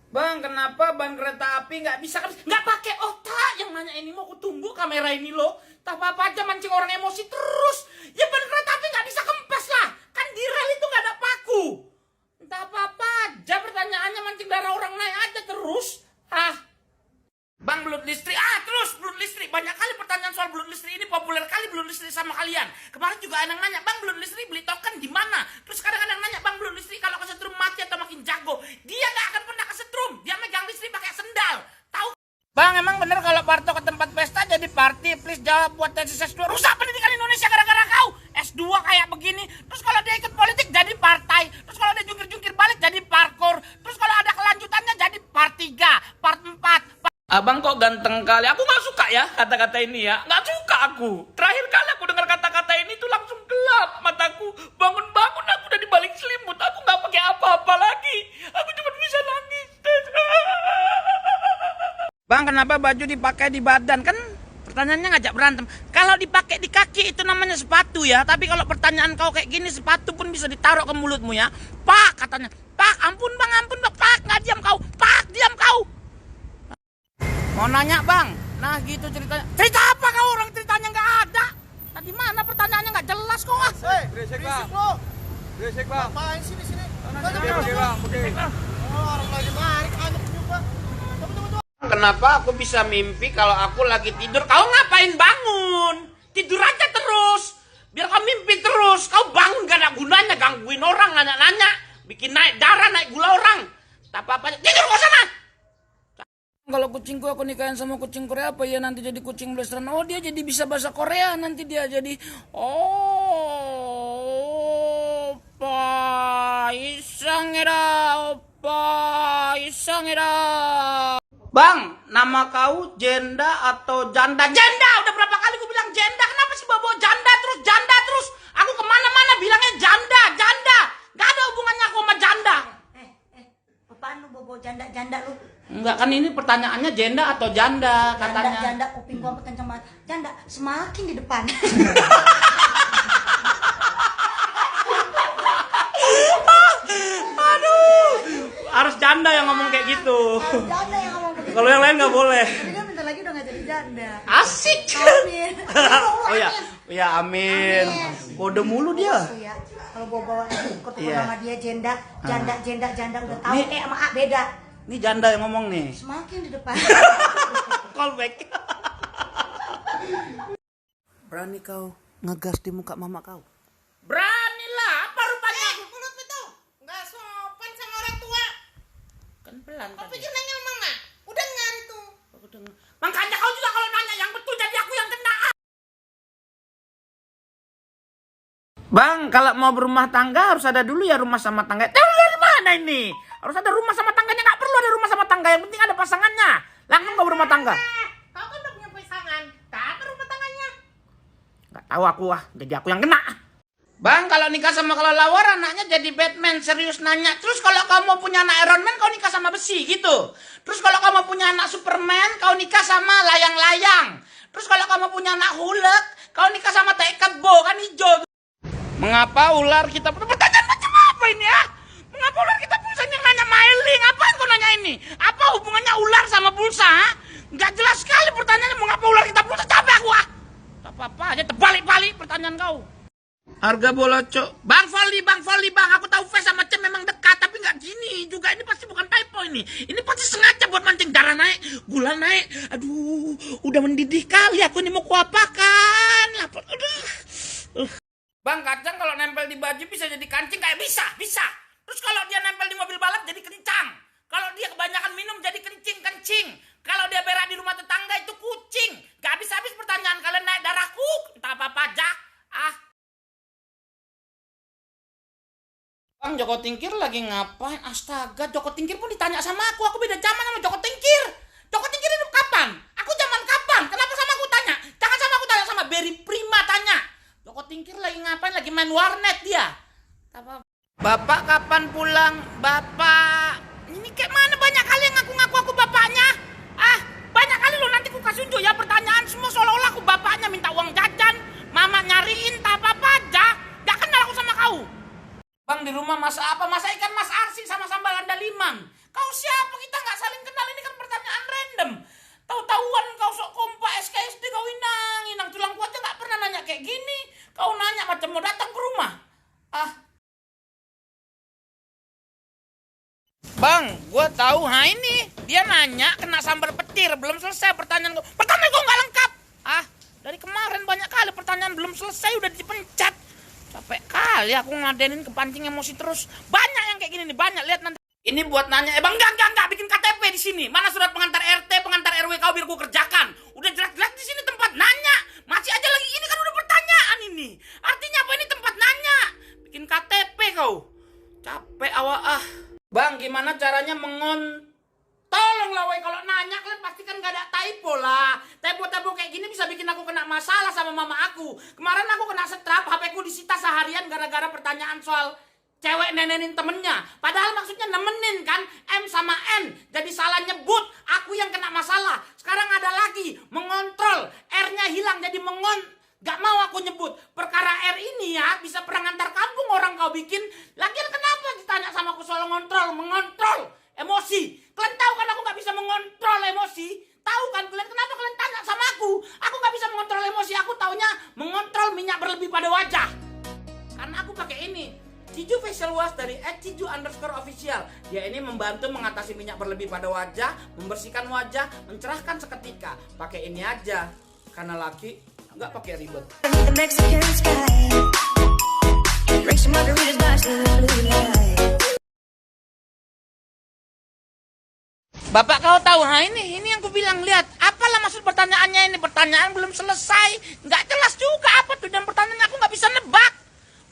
Bang, kenapa ban kereta api nggak bisa kan? Nggak pakai otak yang nanya ini, mau aku tunggu kamera ini loh. Tak apa-apa aja mancing orang emosi terus. Ya ban kereta api nggak bisa kempes lah. Kan di rel itu nggak ada paku. Entah apa-apa aja pertanyaannya mancing darah orang naik aja terus. Bang, belut listrik. Terus belut listrik. Banyak kali pertanyaan soal belut listrik ini, populer kali belut listrik sama kalian. Kemarin juga ada yang nanya, Bang, belut listrik beli token di mana? Terus kadang ada yang nanya, Bang, belut listrik kalau kesetrum mati atau makin jago? Dia nggak akan pernah kesetrum. Dia megang listrik pakai sendal. Tahu? Bang, emang bener kalau Parto ke tempat pesta jadi party? Please jawab buat tesis S2. Rusak pendidikan Indonesia gara-gara kau. S2 kayak begini. Terus kalau dia ikut politik jadi partai. Terus kalau dia jungkir-jungkir balik jadi parkour. Terus kalau ada kelanjutannya jadi part 3, part 4. Abang kok ganteng kali. Aku gak suka ya kata-kata ini ya. Gak suka aku. Terakhir kali aku dengar kata-kata ini tuh langsung gelap mataku. Bangun-bangun aku udah di balik selimut. Aku gak pakai apa-apa lagi. Aku cuma bisa nangis. Bang, kenapa baju dipakai di badan? Kan pertanyaannya ngajak berantem. Kalau dipakai di kaki itu namanya sepatu ya. Tapi kalau pertanyaan kau kayak gini, sepatu pun bisa ditaruh ke mulutmu ya. Pak, katanya. Pak, ampun bang, Pak. Nggak diam kau. Pak, diam kau. Mau nanya bang, nah gitu ceritanya. Cerita apa kau, orang ceritanya nggak ada. Tadi mana pertanyaannya nggak jelas kok. Berisik bang. Berisik bang. Ngapain sih di sini? Oke bang, oke. Orang lagi narik anak juga. Kenapa aku bisa mimpi kalau aku lagi tidur? Kau ngapain bangun? Tidur aja terus. Biar kau mimpi terus. Kau bangun gak ada gunanya, gangguin orang, nanya-nanya. Bikin naik darah, naik gula orang. Tak apa-apa, tidur kau sana. Kalau kucingku aku nikahin sama kucing Korea, apa ya nanti jadi kucing blasteran? Oh, dia jadi bisa bahasa Korea, nanti dia jadi Oppa Isangera. Bang, nama kau janda atau janda? Janda, udah berapa kali gue bilang janda. Kenapa sih bawa janda terus? Aku kemana-mana bilangnya janda. Gak ada hubungannya aku sama janda. Apaan lu bobo janda lu? Enggak, kan ini pertanyaannya janda atau janda katanya. Janda kuping gua kenceng banget. Janda semakin di depan. Aduh, harus janda yang ngomong kayak gitu. Janda yang ngomong begitu. Kalau yang lain nggak boleh. Jadi kan bentar lagi udah gak jadi janda. Asik. Amin. Oh ya, amin. Kode mulu dia. Ya. Kalau gua bawa ikut Iya. sama dia janda udah tahu Nih. sama A beda. Ini janda yang ngomong nih. Semakin di depan. Callback. Berani kau ngegas di muka mama kau? Beranilah, apa rupanya? Mulut itu nggak sopan sama orang tua. Kan pelan Kau tadi. pikir nanya mama? Udah dengar itu. Makanya kau juga kalau nanya yang betul jadi aku yang kena. Bang, kalau mau berumah tangga harus ada dulu ya rumah sama tangga. Tahu dari mana ini? Harus ada rumah sama tangganya, nggak perlu ada rumah sama tangga. Yang penting ada pasangannya. Langsung kau berumah tangga. Kau kan udah punya pasangan. Tak apa rumah tangannya. Nggak tahu aku jadi aku yang kena. Bang, kalau nikah sama kelelawar anaknya jadi Batman. Serius nanya. Terus kalau kamu punya anak Iron Man, kau nikah sama besi gitu. Terus kalau kamu punya anak Superman, kau nikah sama layang-layang. Terus kalau kamu punya anak Hulk, kau nikah sama tai kebo, kan hijau. Mengapa ular kita punya pertanyaan macam apa ini ya? Mengapa ular kita pulsa yang nanya mailing? Apaan kau nanya ini? Apa hubungannya ular sama pulsa? Nggak jelas sekali pertanyaannya. Mengapa ular kita pulsa? Capek aku Tak apa-apa aja terbalik-balik pertanyaan kau. Harga bola cok. Bang Fali bang. Aku tahu Fes sama Cem memang dekat, tapi nggak gini juga. Ini pasti bukan typo ini. Ini pasti sengaja buat mancing darah naik, gula naik. Aduh, udah mendidih kali aku ini mau kuapakan. Lapar. Aduh. Bang, kacang kalau nempel di baju bisa jadi kancing kayak bisa. Terus kalau dia nempel di mobil balap jadi kencang. Kalau dia kebanyakan minum jadi kencing. Kalau dia berak di rumah tetangga itu kucing. Gak habis-habis pertanyaan kalian naik darahku. Entah apa-apa aja. Bang, Joko Tingkir lagi ngapain? Astaga, Joko Tingkir pun ditanya sama aku. Aku beda zaman sama Joko Tingkir. Joko Tingkir hidup kapan? Aku zaman kapan? Kenapa sama aku tanya? Jangan sama aku tanya, sama Berry Prima tanya. Joko Tingkir lagi ngapain? Lagi main warnet dia. Bapak kapan pulang? Bapak. Ini kayak mana banyak kali yang ngaku-ngaku aku bapaknya? Banyak kali loh, nanti aku kasih unjuk ya pertanyaan semua seolah-olah aku bapaknya, minta uang jajan. Mama nyariin, tak apa-apa aja. Gak kenal aku sama kau. Bang, di rumah masak apa? Masak ikan mas arsi sama sambal andaliman. Kau siapa? Kita macam mau datang ke rumah. Bang, gue tahu. Ini dia nanya kena sambal petir, belum selesai pertanyaan gue. Pertanyaan gue nggak lengkap. Dari kemarin banyak kali pertanyaan belum selesai udah dipencet. Capek kali aku ngadenin, kepancing emosi terus. Banyak yang kayak gini nih, banyak. Lihat nanti. Ini buat nanya, bang, enggak, bikin KTP di sini. Mana surat pengantar RT, pengantar RW kau biar gue kerjakan. Udah jelas-jelas di sini tempat nanya. Masih aja lagi, ini kan udah pertanyaan ini. Artinya apa ini tempat nanya? Bikin KTP kau. Capek awak. Bang, gimana caranya Tolonglah woi, kalau nanya kalian pasti kan gak ada typo lah. Typo-typo kayak gini bisa bikin aku kena masalah sama mama aku. Kemarin aku kena setrap, HP ku disita seharian gara-gara pertanyaan soal cewek nenenin temennya. Padahal maksudnya nemenin kan, M sama N. Jadi salah nyebut, aku yang kena masalah. Sekarang ada lagi, mengontrol, R-nya hilang jadi gak mau aku nyebut. Perkara R ini ya, bisa perang antar kampung orang kau bikin. Lagian kenapa ditanya sama aku soal mengontrol emosi? Kalian tahu kan aku gak bisa mengontrol emosi? Tahu kan kalian kenapa kalian tanya sama aku? Aku gak bisa mengontrol emosi, aku taunya mengontrol minyak berlebih pada wajah. Karena aku pakai ini, Ciju Facial Wash dari @ciju_official. Dia ini membantu mengatasi minyak berlebih pada wajah, membersihkan wajah, mencerahkan seketika. Pakai ini aja, karena laki nggak pakai ribet. Bapak kau tahu, ini yang ku bilang, lihat. Apalah maksud pertanyaannya ini? Pertanyaan belum selesai, nggak jelas juga apa tuh, dan pertanyaannya aku nggak bisa nebak.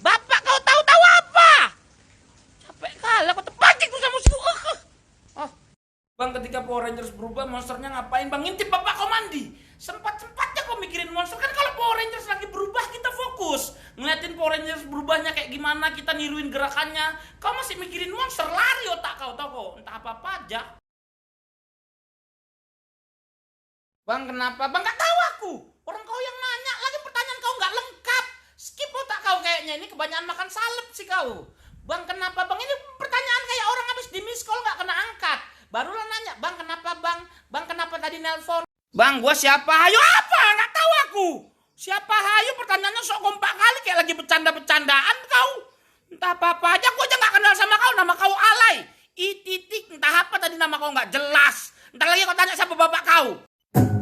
Bapak kau tahu apa? Capek kali aku terpancing tuh sama situ. Bang, ketika Power Rangers berubah, monsternya ngapain? Bang, ngintip bapak kau mandi. Sempat-sempatnya kau mikirin monster. Kan kalau Power Rangers lagi berubah, kita fokus ngeliatin Power Rangers berubahnya kayak gimana, kita niruin gerakannya. Kau masih mikirin monster, lari otak kau, tau kau, entah apa-apa aja. Bang, kenapa? Bang, gak tahu aku. Orang kau yang nanya, lagi pertanyaan kau gak lengkap. Skip otak kau kayaknya, ini kebanyakan makan salep sih kau. Bang, kenapa? Bang, ini pertanyaan kayak orang habis di miss call gak kena angkat. Barulah nanya, bang, kenapa bang? Bang, kenapa tadi nelpon? Bang, gua siapa? Hayu apa? Gak tahu aku. Siapa Hayu? Pertanyaannya sok kompak kali, kayak lagi bercanda-bercandaan kau. Entah apa-apa aja, gua aja gak kenal sama kau. Nama kau alay. Entah apa tadi nama kau gak jelas. Entar lagi kau tanya siapa bapak kau.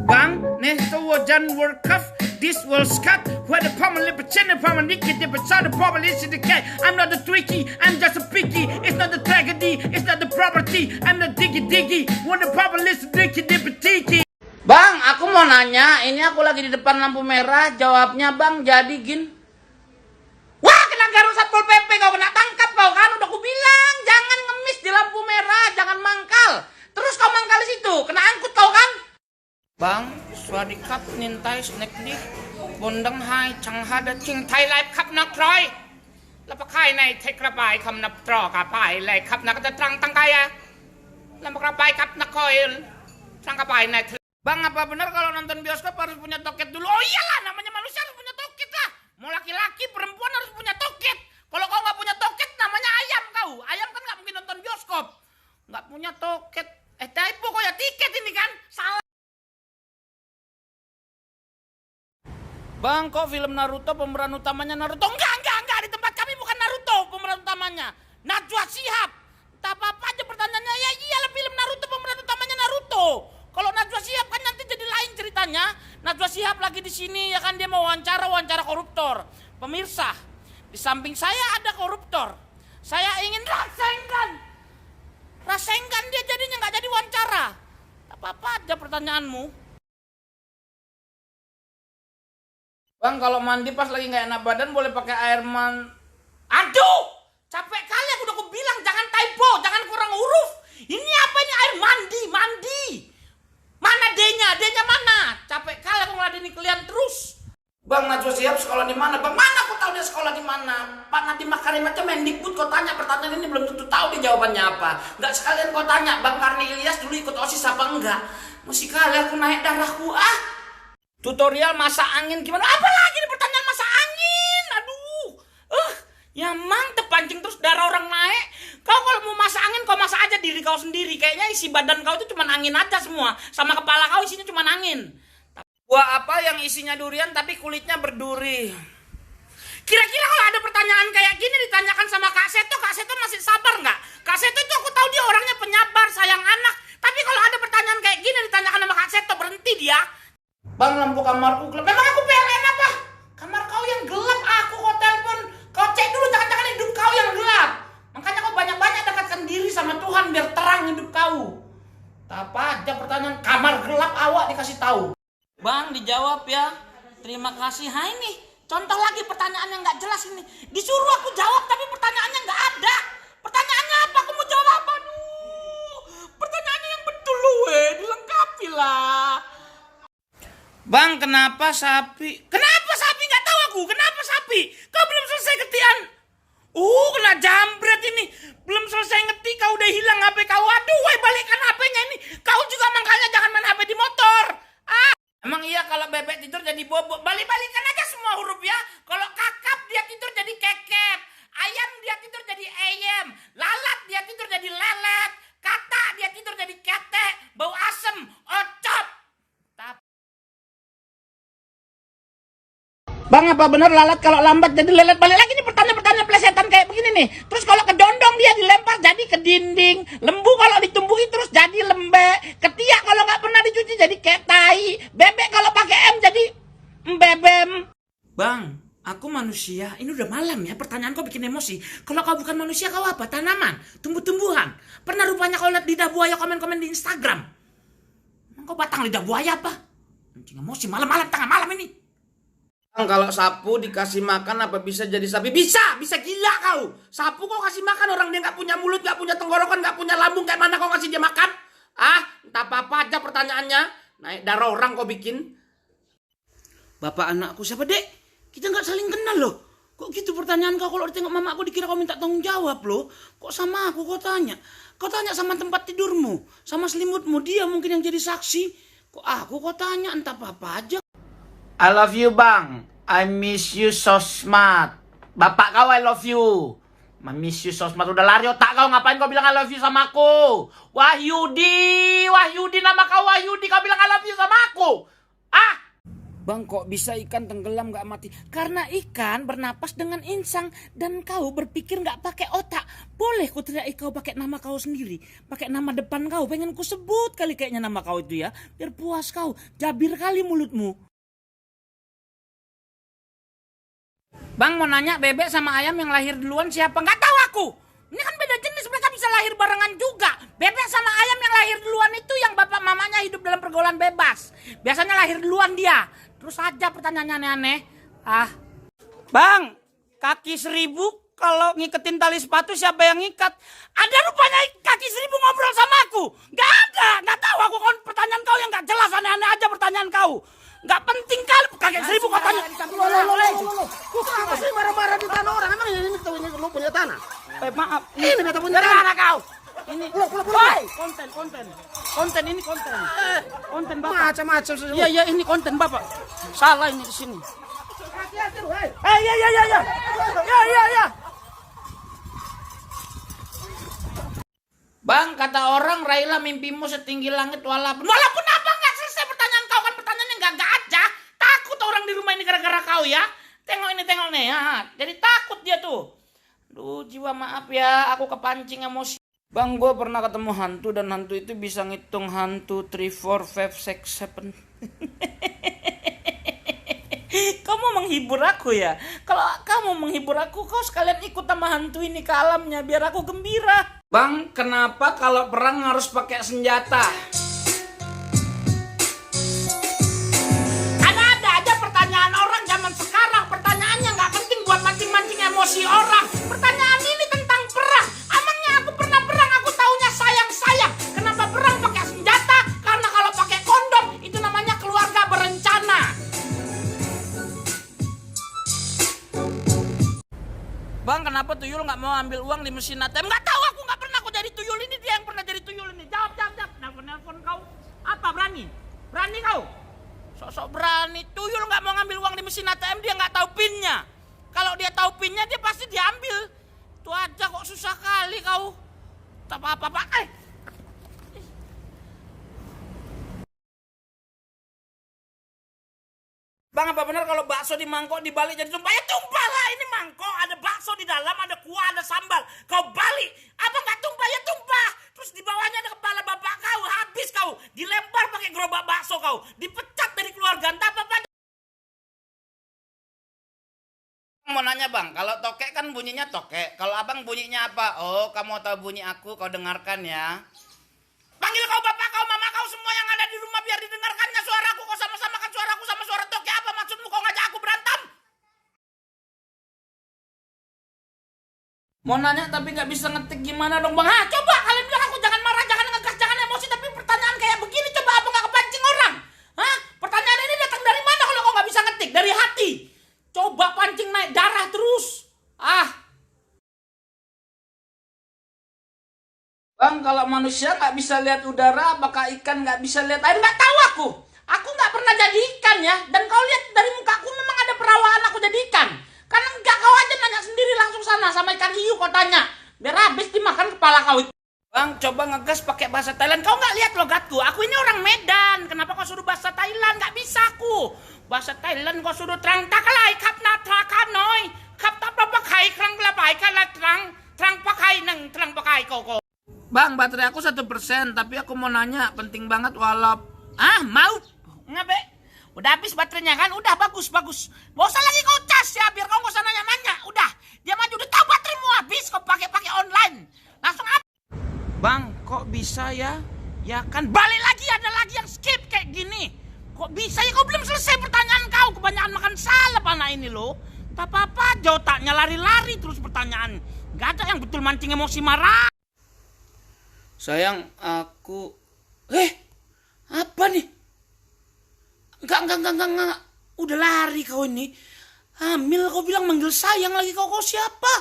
Bang, next wajan World Cup, this World Cup, where the Palmer Lipachin and Palmer Nikki, the Pachada Palmer is the cat. I'm not the tricky, I'm just a picky. It's not the tragedy, it's not the property. I'm not diggy, when the Palmer is the Nikki, the Petiki. Bang, aku mau nanya, ini aku lagi di depan lampu merah, jawabnya bang jadi gin. Wah, kena garuk Satpol PP kau, kena tangkap kau kan, udah aku bilang, jangan ngemis di lampu merah, jangan mangkal. Terus kau mangkal di situ, kena angkut kau kan? Bang, swadikap nintai snack di bundang hai chang hada ching thai life kap nak troy. Lapa kai nai tek rapai kam nak tro kapai lai kap nak terang tangkaya. Lapa rapai kap nak koil sang kapai nai. Bang, apa benar kalau nonton bioskop harus punya toket dulu? Oh iyalah, namanya manusia harus punya toket lah. Mau laki-laki perempuan harus punya toket. Kalau kau nggak punya toket namanya ayam kau. Ayam kan nggak mungkin nonton bioskop. Nggak punya toket. Typo kok ya, tiket ini kan salah. Bang, kok film Naruto pemeran utamanya Naruto? Enggak, di tempat kami bukan Naruto pemeran utamanya. Najwa Shihab. Tak apa-apa aja pertanyaannya, ya iyalah film Naruto pemeran utamanya Naruto. Kalau Najwa Shihab kan nanti jadi lain ceritanya. Najwa Shihab lagi di sini ya kan, dia mau wawancara koruptor. Pemirsa, di samping saya ada koruptor. Saya ingin Rasengan dia jadinya nggak jadi wawancara. Tak apa-apa aja pertanyaanmu. Bang, kalau mandi pas lagi nggak enak badan boleh pakai air Aduh, capek kali aku udah bilang jangan typo, jangan kurang huruf. Ini apa ini air mandi? Mana D-nya? D-nya mana? Capek kali aku ngeladeni kalian terus. Bang, Najwa Shihab sekolah di mana? Bang, mana aku tahu dia sekolah di mana? Pak Nadiem Makarim aja Mendikbud kau tanya pertanyaan ini belum tentu tahu dia jawabannya apa. Nggak sekalian kau tanya, Bang Karni Ilyas dulu ikut OSIS apa enggak? Mesti kali aku naik darahku Tutorial masak angin gimana? Apa lagi nih pertanyaan masak angin? Aduh. Ya mantep, pancing terus darah orang naik. Kau kalau mau masak angin, kau masak aja diri kau sendiri. Kayaknya isi badan kau itu cuma angin aja semua. Sama kepala kau isinya cuma angin. Buah apa yang isinya durian tapi kulitnya berduri? Kira-kira kalau ada pertanyaan kayak gini ditanyakan sama Kak Seto masih sabar nggak? Kak Seto itu aku tahu dia orangnya penyabar, sayang anak. Tapi kalau ada pertanyaan kayak gini ditanyakan sama Kak Seto, berhenti dia. Bang, lampu kamarku gelap. Memang aku PLN apa? Kamar kau yang gelap, aku kau telepon. Kau cek dulu, jangan-jangan hidup kau yang gelap. Makanya kau banyak-banyak dekatkan diri sama Tuhan biar terang hidup kau. Apa aja pertanyaan kamar gelap awak dikasih tahu. Bang, dijawab ya. Terima kasih. Hai nih, contoh lagi pertanyaan yang nggak jelas ini. Disuruh aku jawab tapi pertanyaannya nggak ada. Pertanyaannya apa? Aku mau jawab apa? Aduh, pertanyaannya yang betul loh, dilengkapi lah. Bang, kenapa sapi? Kenapa sapi? Nggak tahu aku. Kenapa sapi? Kau belum selesai ketian. Kena jambret ini. Belum selesai ngetik, kau udah hilang HP kau. Aduh, balikan HP-nya ini. Kau juga makanya jangan main HP di motor. Emang iya kalau bebek tidur jadi bobok. Balik-balikan aja semua huruf ya. Kalau kakap dia tidur jadi kekep. Ayam dia tidur jadi ayam. Lalat dia tidur jadi lelet. Kata dia tidur jadi ketek. Bau asem, ocop. Bang, apa benar lalat kalau lambat jadi lelet? Balik lagi nih pertanyaan-pertanyaan plesetan kayak begini nih. Terus kalau kedondong dia dilempar jadi ke dinding. Lembu kalau ditumbuhin terus jadi lembek. Ketiak kalau nggak pernah dicuci jadi ketai. Bebek kalau pakai M jadi bebem. Bang, aku manusia. Ini udah malam ya, pertanyaan kau bikin emosi. Kalau kau bukan manusia kau apa? Tanaman, tumbuh-tumbuhan. Pernah rupanya kau lihat lidah buaya komen-komen di Instagram? Kau batang lidah buaya apa? Anjing emosi malam-malam tengah malam ini. Bang, kalau sapu dikasih makan apa bisa jadi sapi? Bisa gila kau. Sapu kau kasih makan orang dia nggak punya mulut, nggak punya tenggorokan, nggak punya lambung, kayak mana kau kasih dia makan? Entah apa aja pertanyaannya. Naik darah orang kau bikin. Bapak anakku siapa dek? Kita nggak saling kenal loh. Kok gitu pertanyaan kau? Kalau ditengok mama aku dikira kau minta tanggung jawab loh. Kok sama aku kau tanya? Kau tanya sama tempat tidurmu, sama selimutmu, dia mungkin yang jadi saksi. Kok aku kau tanya entah apa aja. I love you bang. I miss you so smart. Bapak kau I love you. I miss you so smart. Udah lari otak kau. Ngapain kau bilang I love you sama aku? Wahyudi nama kau Wahyudi. Kau bilang I love you sama aku. Bang, kok bisa ikan tenggelam gak mati? Karena ikan bernapas dengan insang. Dan kau berpikir gak pakai otak. Boleh ku teriak kau pakai nama kau sendiri. Pakai nama depan kau. Pengen ku sebut kali kayaknya nama kau itu ya. Biar puas kau. Jabir kali mulutmu. Bang, mau nanya bebek sama ayam yang lahir duluan siapa? Nggak tahu aku. Ini kan beda jenis, mereka bisa lahir barengan juga. Bebek sama ayam yang lahir duluan itu yang bapak mamanya hidup dalam pergaulan bebas. Biasanya lahir duluan dia. Terus aja pertanyaannya aneh-aneh. Bang, kaki 1000 kalau ngiketin tali sepatu siapa yang ngikat? Ada rupanya kaki 1000 ngobrol sama aku. Nggak ada, nggak tahu aku. Pertanyaan kau yang nggak jelas, aneh-aneh aja pertanyaan kau. Nggak penting kali kaki 1000 kau tanya. Apa sih marah-marah di tanah orang? Emang ini lu punya tanah? Maaf, Ini beta punya tanah. mana kau? Ini Woi, konten ini konten bapak. macam-macam sih. Iya ini konten bapak. Salah ini di sini. Hati-hati lu, hei. Ya. Bang, kata orang Raila mimpimu setinggi langit walaupun apa nggak selesai pertanyaan kau, kan pertanyaannya nggak aja. Takut orang di rumah ini gara-gara kau ya. Tengok nih ya. Jadi takut dia tuh. Duh, jiwa maaf ya, aku kepancing emosi. Bang, gue pernah ketemu hantu dan hantu itu bisa ngitung hantu 3, 4, 5, 6, 7. Kamu menghibur aku ya? Kalau kamu menghibur aku, kau sekalian ikut sama hantu ini ke alamnya biar aku gembira. Bang, kenapa kalau perang harus pakai senjata? Ada aja pertanyaan orang zaman sekarang. Pertanyaannya nggak penting buat mancing-mancing emosi orang. Pertanyaan ini tentang perang. Emangnya aku pernah perang? Aku taunya sayang-sayang. Kenapa perang pakai senjata? Karena kalau pakai kondom itu namanya keluarga berencana. Bang, kenapa tuyul nggak mau ambil uang di mesin ATM? Nggak tahu, aku nggak pernah. Aku jadi tuyul ini, dia yang pernah jadi tuyul ini. Jawab. Nelfon kau. Apa berani? Berani kau? Sok-sok berani. Tuyul nggak mau ngambil uang di mesin ATM, dia nggak tahu pinnya. Kalau dia tahu pinnya, dia pasti diambil. Itu aja kok susah kali kau. Tak apa-apa. Bang, apa benar kalau bakso di mangkok dibalik jadi tumpah? Ya tumpah lah, ini mangkok, ada bakso di dalam, ada kuah, ada sambal. Kau balik, apa nggak tumpah? Ya tumpah. Terus di bawahnya ada kepala bapak kau, habis kau. Dilempar pakai gerobak bakso kau, dipecat dari keluarga, entah apa. Mau nanya bang, kalau tokek kan bunyinya tokek, kalau abang bunyinya apa? Oh, kamu tahu bunyi aku, kau dengarkan ya. Panggil kau bapak kau, mama kau, semua yang ada di rumah biar didengarkannya suaraku. Kau sama-samakan suaraku sama suara tokek. Apa maksudmu? Kau ngajak aku berantem? Mau nanya tapi nggak bisa ngetik gimana dong bang? Coba kalian bilang aku jangan marah, jangan ngegas, jangan emosi. Tapi pertanyaan kayak begini coba apa nggak kepancing orang? Pertanyaan ini datang dari mana kalau kau nggak bisa ngetik? Dari hati. Coba pancing naik darah terus. Bang, kalau manusia nggak bisa lihat udara, apakah ikan nggak bisa lihat air? Nggak tahu aku. Aku nggak pernah jadi ikan ya. Dan kau lihat dari mukaku memang ada perawahan aku jadi ikan. Karena nggak, kau aja nanya sendiri langsung sana sama ikan hiu kau tanya. Biar habis dimakan kepala kau. Bang, coba ngegas pakai bahasa Thailand. Kau nggak lihat logatku? Aku ini orang Medan. Kenapa kau suruh bahasa Thailand? Nggak bisa aku. Bahasa Thailand kau suruh terang takalai kap na trakan noi. Kap tak pakai kerang pelapai kalah terang pakai neng terang pakai kau. Bang, baterai aku 1%, tapi aku mau nanya, penting banget mau? Ngabe? Udah habis baterainya kan? Udah, bagus. Gak usah lagi kau cas ya, biar kau gak usah nanya-nanya. Udah, dia maju, udah tahu bateraimu habis, kau pakai online. Langsung apa? Bang, kok bisa ya? Ya kan, balik lagi, ada lagi yang skip kayak gini. Kok bisa ya? Kau belum selesai pertanyaan kau, kebanyakan makan salep anak ini loh. Tak apa-apa, jauh taknya lari-lari terus pertanyaan. Gak ada yang betul mancing emosi marah. Sayang, aku... apa nih? Enggak. Udah lari kau ini. Hamil kau bilang manggil sayang lagi kau siapa?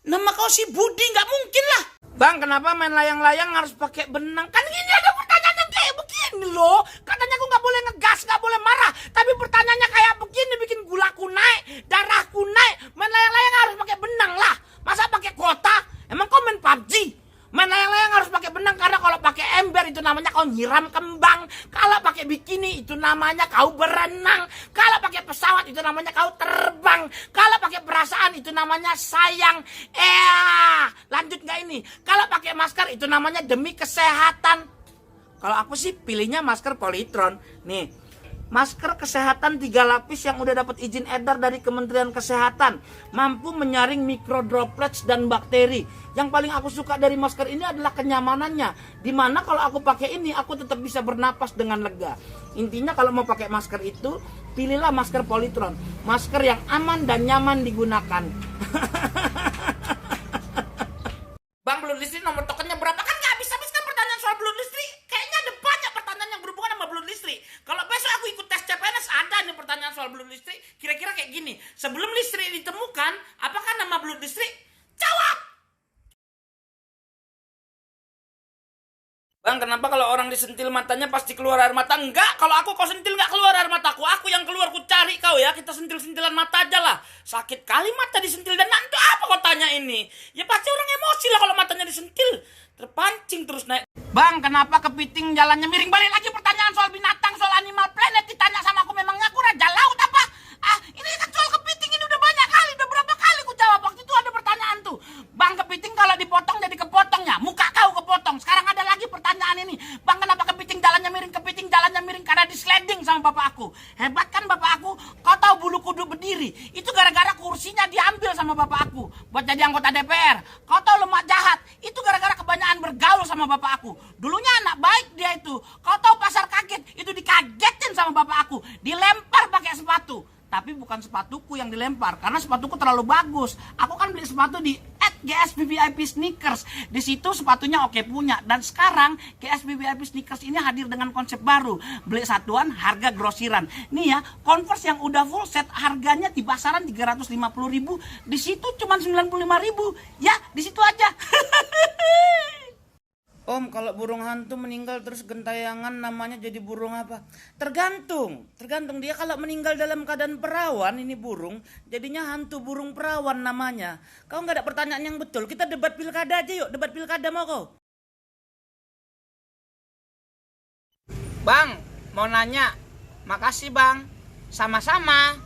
Nama kau si Budi, nggak mungkin lah. Bang, kenapa main layang-layang harus pakai benang? Kan gini ada pertanyaan yang kayak begini loh. Katanya aku nggak boleh ngegas, nggak boleh marah. Tapi pertanyaannya kayak begini bikin gulaku naik, darahku naik. Main layang-layang harus pakai benang lah. Masa pakai kota? Emang kau main PUBG? Main layang-layang harus pakai benang karena kalau pakai ember itu namanya kau nyiram kembang. Kalau pakai bikini itu namanya kau berenang. Kalau pakai pesawat itu namanya kau terbang. Kalau pakai perasaan itu namanya sayang. Lanjut nggak ini? Kalau pakai masker itu namanya demi kesehatan. Kalau aku sih pilihnya masker Polytron. Nih, masker kesehatan 3 lapis yang udah dapat izin edar dari Kementerian Kesehatan. Mampu menyaring mikrodroplets dan bakteri. Yang paling aku suka dari masker ini adalah kenyamanannya. Dimana kalau aku pakai ini, aku tetap bisa bernapas dengan lega. Intinya kalau mau pakai masker itu, pilihlah masker Polytron. Masker yang aman dan nyaman digunakan. Bang, belum listrik nomor tokennya berapa? Kan nggak habis-habis kan pertanyaan soal belum listrik. Kayaknya ada banyak pertanyaan yang berhubungan sama belum listrik. Kalau besok aku ikut tes CPNS, ada nih pertanyaan soal belum listrik. Kira-kira kayak gini. Sebelum listrik ditemukan, apakah nama belum listrik? Jawab! Bang, kenapa kalau orang disentil matanya pasti keluar air mata? Enggak, kalau aku kau sentil nggak keluar air mataku. Aku yang keluar, ku cari kau ya. Kita sentil-sentilan mata aja lah. Sakit kali mata disentil dan nanti apa kau tanya ini? Ya pasti orang emosi lah kalau matanya disentil. Terpancing terus naik. Bang, kenapa kepiting jalannya miring? Balik lagi pertanyaan soal binatang, soal Animal Planet. Ditanya sama aku, memangnya aku raja laut apa? Ini kan soal kepiting ini udah banyak kali. Udah berapa kali ku jawab. Waktu itu ada pertanyaan tuh. Bang, kepiting kalau dipotong jadi kepotongnya. Muka kau kepotong. Sekarang ada lagi pertanyaan ini. Bang, kenapa kepiting jalannya miring? Kepiting jalannya miring karena di sliding sama bapak aku. Hebat kan bapak aku? Kau tahu bulu kuduk berdiri? Itu gara-gara kursinya diambil sama bapak aku buat jadi anggota DPR. Kau tahu lemak jahat? Itu gara-gara kebanyakan bergaul sama bapak aku. Dulunya anak baik dia itu. Kau tahu pasar kaget? Itu dikagetin sama bapak aku. Dilempar pakai sepatu. Tapi bukan sepatuku yang dilempar, karena sepatuku terlalu bagus. Aku kan beli sepatu di @GSBVIP Sneakers. Di situ sepatunya oke punya. Dan sekarang GSBVIP Sneakers ini hadir dengan konsep baru. Beli satuan, harga grosiran. Nih ya, Converse yang udah full set harganya di pasaran 350.000. Di situ cuma 95.000. Ya, di situ aja. Om, kalau burung hantu meninggal terus gentayangan namanya jadi burung apa? Tergantung dia kalau meninggal dalam keadaan perawan ini burung, jadinya hantu burung perawan namanya. Kau nggak ada pertanyaan yang betul, kita debat pilkada aja yuk, debat pilkada mau kau? Bang, mau nanya, makasih bang. Sama-sama.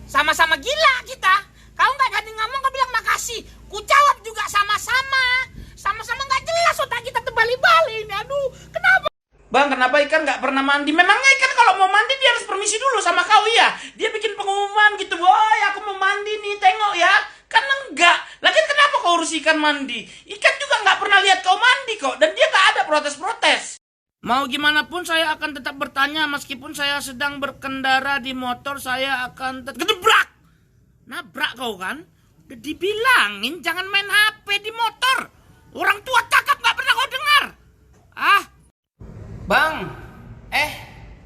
Sama-sama gila kita. Kau nggak jadi ngomong, kau bilang makasih. Ku jawab juga sama-sama. Sama-sama nggak jelas otak kita terbalik-balik ini. Aduh, kenapa? Bang, kenapa ikan nggak pernah mandi? Memangnya ikan kalau mau mandi dia harus permisi dulu sama kau ya? Dia bikin pengumuman gitu, woi aku mau mandi nih, tengok ya. Kan enggak. Lagian kenapa kau urus ikan mandi? Ikan juga nggak pernah lihat kau mandi kok. Dan dia nggak ada protes-protes. Mau gimana pun saya akan tetap bertanya. Meskipun saya sedang berkendara di motor, saya akan tetap gedebrak. Nabrak kau kan? Udah dibilangin jangan main HP di motor. Orang tua cakap nggak pernah kau dengar. Ah, Bang,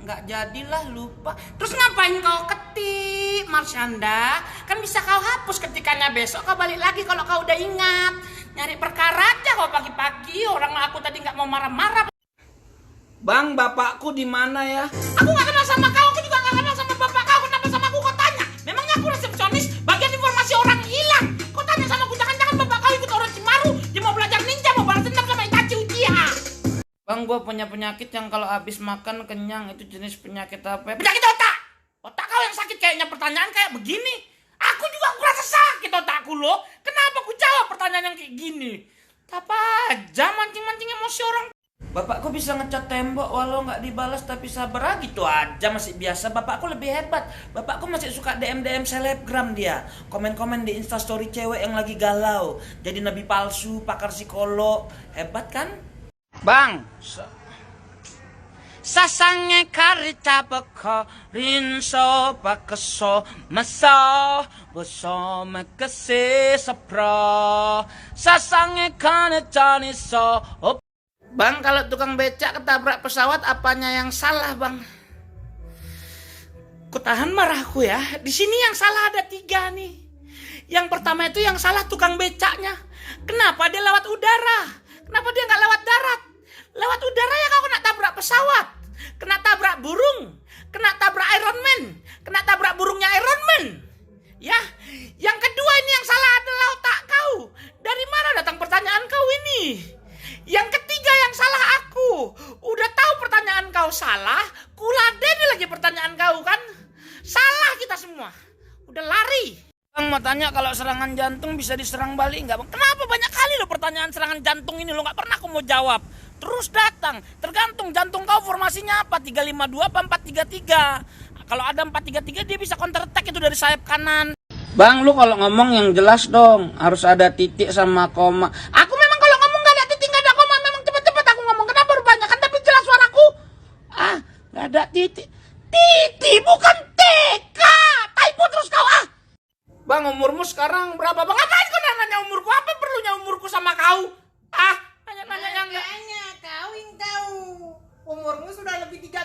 nggak jadilah, lupa. Terus ngapain kau ketik, Marsyanda? Kan bisa kau hapus ketikannya, besok kau balik lagi kalau kau udah ingat. Nyari perkara aja kau pagi-pagi. Orang aku tadi nggak mau marah-marah. Bang, bapakku di mana ya? Aku nggak kenal sama kau, aku juga nggak kenal sama bapak kau. Kenapa sama aku kau tanya? Memangnya aku resepsionis, bagian informasi orang hilang. Kau tanya sama aku, jangan-jangan bapak kau ikut Orochimaru. Dia mau belajar ninja, mau balas dendam sama Itachi Uchiha. Bang, gue punya penyakit yang kalau habis makan kenyang. Itu jenis penyakit apa? Penyakit otak! Otak kau yang sakit kayaknya, pertanyaan kayak begini. Aku juga kurasa sakit otakku loh. Kenapa aku jawab pertanyaan yang kayak gini? Apa aja mancing-mancing emosi orang. Bapakku bisa ngecat tembok walau nggak dibalas tapi sabar gitu aja, masih biasa. Bapakku lebih hebat. Bapakku masih suka DM selebgram dia. Komen-komen di instastory cewek yang lagi galau. Jadi nabi palsu, pakar psikolog. Hebat kan? Bang, sasange karita beko rinso bakeso masa boso mekese sapra sasange kane janiso. Bang, kalau tukang becak ketabrak pesawat, apanya yang salah, Bang? Ku tahan marahku ya. Di sini yang salah ada 3 nih. Yang pertama itu yang salah tukang becaknya. Kenapa dia lewat udara? Kenapa dia nggak lewat darat? Lewat udara ya kau kena tabrak pesawat. Kena tabrak burung. Kena tabrak Iron Man. Kena tabrak burungnya Iron Man. Ya. Yang kedua ini yang salah adalah otak kau. Dari mana datang pertanyaan kau ini? Yang ketiga yang salah aku. Udah tahu pertanyaan kau salah, kuladeni lagi pertanyaan kau kan. Salah kita semua. Udah lari. Bang, mau tanya kalau serangan jantung bisa diserang balik nggak, Bang? Kenapa banyak kali lo pertanyaan serangan jantung ini lo nggak pernah aku mau jawab. Terus datang. Tergantung jantung kau formasinya apa, 352 apa 433. Kalau ada 433 dia bisa counter attack itu dari sayap kanan. Bang, lu kalau ngomong yang jelas dong. Harus ada titik sama koma. Aku memang kalau ngomong nggak ada titik, nggak ada koma. Memang cepet-cepet aku ngomong. Kenapa berbanyak kan? Tapi jelas suaraku. Ah, nggak ada titik. Titik bukan TK. Typo terus kau ah. Bang, umurmu sekarang berapa, Bang? Ngapain kau nanya umurku? Apa perlunya umurku sama kau? Ah, nanya-nanya yang enggak. Kau yang tahu. Umurmu sudah lebih 30.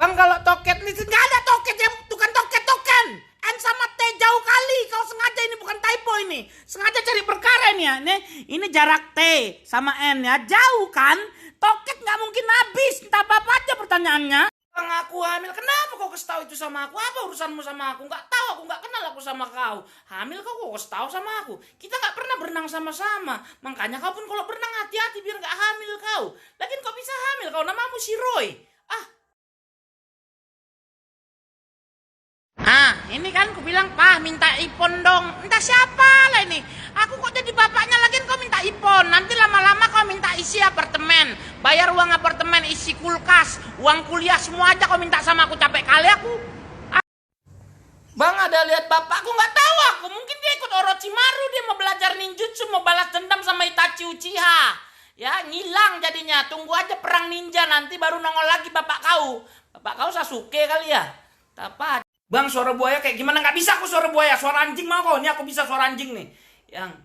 Bang, kalau toket listrik nggak ada toket ya, bukan toket-token. N sama T jauh kali. Kau sengaja, ini bukan typo ini. Sengaja cari perkara ini ya. Ini jarak T sama N ya. Jauh kan? Toket nggak mungkin habis. Entah apa aja pertanyaannya. Bang, aku hamil. Kenapa kau kasih tahu itu sama aku? Apa urusanmu sama aku? Nggak tahu, aku nggak kenal aku sama kau. Hamil kau kasih tahu sama aku. Kita nggak pernah berenang sama-sama. Makanya kau pun kalau berenang hati-hati biar nggak hamil kau. Lagian kau bisa hamil. Kau namamu si Roy. Ini kan ku bilang, Pak minta iPhone dong. Entah siapa lah ini. Aku kok jadi bapaknya lagi kau minta iPhone. Nanti lama-lama kau minta isi apartemen. Bayar uang apartemen, isi kulkas, uang kuliah semua aja kau minta sama aku. Capek kali aku. Bang, ada lihat bapakku? Nggak tahu aku. Mungkin dia ikut Orochimaru. Dia mau belajar ninjutsu, mau balas dendam sama Itachi Uchiha. Ya, ngilang jadinya. Tunggu aja perang ninja nanti baru nongol lagi bapak kau. Bapak kau Sasuke kali ya? Apa? Bang, suara buaya kayak gimana? Nggak bisa aku suara buaya. Suara anjing mau kok. Ini aku bisa suara anjing nih. Yang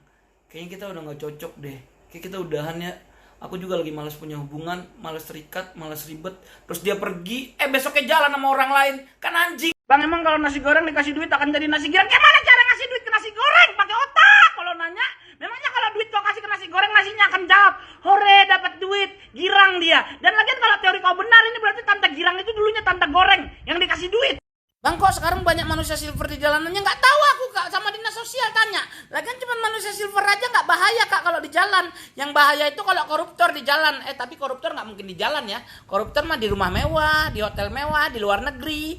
kayaknya kita udah nggak cocok deh. Kayak kita udahan ya. Aku juga lagi malas punya hubungan, malas terikat, malas ribet. Terus dia pergi, besoknya jalan sama orang lain. Kan anjing. Bang, emang kalau nasi goreng dikasih duit akan jadi nasi goreng? Gimana cara ngasih duit ke nasi goreng? Pakai otak kalau nanya. Memangnya kalau duit kau kasih ke nasi goreng, nasinya akan jawab, hore dapat duit, girang dia. Dan lagian kalau teori kau benar, ini berarti tante girang itu dulunya tante goreng yang dikasih duit. Bang, kok sekarang banyak manusia silver di jalanannya? Nggak tahu aku, Kak, sama dinas sosial tanya. Lagian cuma manusia silver aja nggak bahaya Kak kalau di jalan. Yang bahaya itu kalau koruptor di jalan. Tapi koruptor nggak mungkin di jalan ya. Koruptor mah di rumah mewah, di hotel mewah, di luar negeri.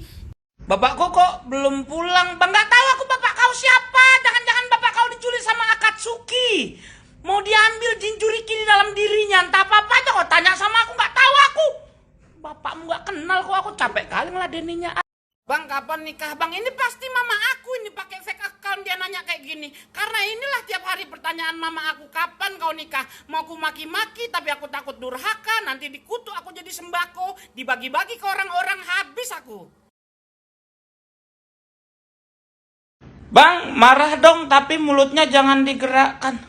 Bapak kok belum pulang? Bang, nggak tahu aku bapak kau siapa. Jangan-jangan bapak kau diculik sama Akatsuki. Mau diambil jinjuriki di dalam dirinya. Entah apa aja kau tanya sama aku, nggak tahu aku. Bapakmu nggak kenal kok, aku capek kali ngeladeninya. Bang, kapan nikah? Bang, ini pasti mama aku ini pakai fake account dia nanya kayak gini. Karena inilah tiap hari pertanyaan mama aku, kapan kau nikah? Mau aku maki-maki tapi aku takut durhaka, nanti dikutuk aku jadi sembako, dibagi-bagi ke orang-orang, habis aku. Bang, marah dong tapi mulutnya jangan digerakkan.